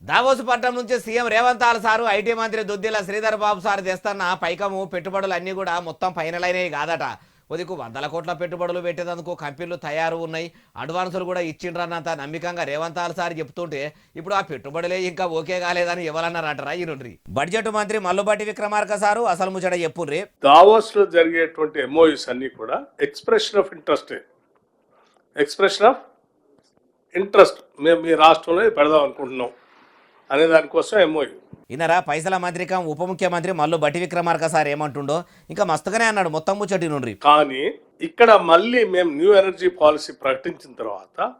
Davos పట్టణం నుంచి CM Revanth sir IT మంత్రి దుద్దిల శ్రీధర్ బాబు సార్ తెస్తున్న పైకము పెట్టుబడులు అన్నీ కూడా మొత్తం ఫైనల్ అయినాయి కాదట. ఉదికు వందల కోట్ల పెట్టుబడులు పెట్టేందుకు కంపెనీలు తయారు ఉన్నాయి, అడ్వాన్సులు కూడా ఇచ్చిండ్రన్నంత నమ్మకంగా రేవంత్ సార్ చెప్తుంటే ఇప్పుడు ఆ పెట్టుబడులే ఇంకా ఓకే కాలేదని ఎవరన్నారంటారా ఈ నుండి. బడ్జెట్ మంత్రి మల్లుబట్టి విక్రమార్క సారు అసలు ముచ్చట చెప్పుర్రి. దావోస్ లో జరిగేటువంటి ఎంఓయూస్ అన్ని కూడా ఎక్స్ప్రెషన్ ఆఫ్ ఇంట్రెస్ట్ మేము మీ రాష్ట్రంలో పెడదాం అనుకుంటున్నాం అనే దానికోసం ఎంఓయూ. ఇన్నరా పైసల మంత్రికం ఉప ముఖ్యమంత్రి మల్లు బట్టి విక్రమార్క సార్ ఏమంటుండో ఇంకా మస్తుగానే అన్నాడు మొత్తం ముచ్చటి నుండి. కానీ ఇక్కడ మళ్ళీ మేము న్యూ ఎనర్జీ పాలసీ ప్రకటించిన తర్వాత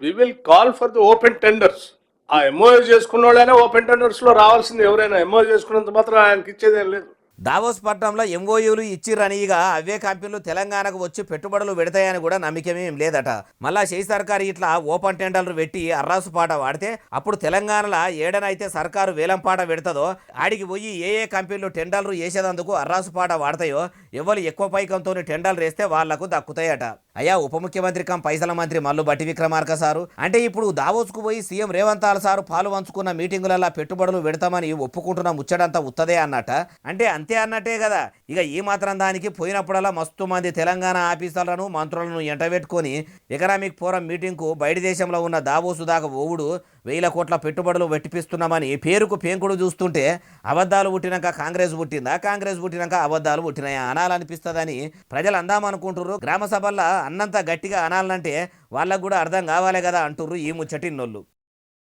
we will call for the open tenders. ఆ ఎంఓయూ చేసుకున్న వాళ్ళైనా ఓపెన్ టెండర్స్ లో రావాల్సింది. ఎవరైనా ఎంఓయూ చేసుకున్నంత మాత్రం ఆయనకి ఇచ్చేదేం లేదు. దావోస్ పట్టణంలో ఎంఓయూలు ఇచ్చిరని ఇక అవే కంపెనీలు తెలంగాణకు వచ్చి పెట్టుబడులు పెడతాయని కూడా నమ్మకమేం లేదట. మళ్ళా చేయి సర్కారు ఇట్లా ఓపెన్ టెండర్లు పెట్టి అర్రాసు పాట వాడితే అప్పుడు తెలంగాణలో ఏడనైతే సర్కారు వేలం పాట పెడతదో ఆడికి పోయి ఏ కంపెనీలు టెండర్లు వేసేదందుకు అర్రాసు పాట వాడతాయో ఎవరు ఎక్కువ పైకంతో టెండర్లు వేస్తే వాళ్లకు దక్కుతాయట. అయ్యా ఉప ముఖ్యమంత్రి కం పైసల మంత్రి మల్లు బట్టి విక్రమార్క సారు అంటే ఇప్పుడు దావోస్కు పోయి సీఎం రేవంత్ సారు పాలు పంచుకున్న మీటింగులలో పెట్టుబడులు పెడతామని ఒప్పుకుంటున్న ముచ్చడంతా ఉత్తదే అన్నట. అంటే అంతే అన్నట్టే కదా. ఇక ఈ మాత్రం దానికి పోయినప్పుడల్లా మస్తు మంది తెలంగాణ ఆఫీసర్లను మంత్రులను ఎంటబెట్టుకొని ఎకనామిక్ ఫోరం మీటింగ్కు బయట దేశంలో ఉన్న దావోసు దాకా ఓవుడు 1000 కోట్ల పెట్టుబడులు పెట్టిపిస్తున్నామని పేరుకు పెంకుడు చూస్తుంటే అబద్ధాలు పుట్టినాక కాంగ్రెస్ పుట్టిందా, కాంగ్రెస్ పుట్టినాక అబద్ధాలు పుట్టినాయా అనాలనిపిస్తుందని ప్రజలు అందామనుకుంటుర్రు. గ్రామ సభల్లో అన్నంత గట్టిగా అనాలంటే వాళ్ళకు కూడా అర్థం కావాలి కదా అంటుర్రు ఈ ముచ్చటిన్నోళ్ళు.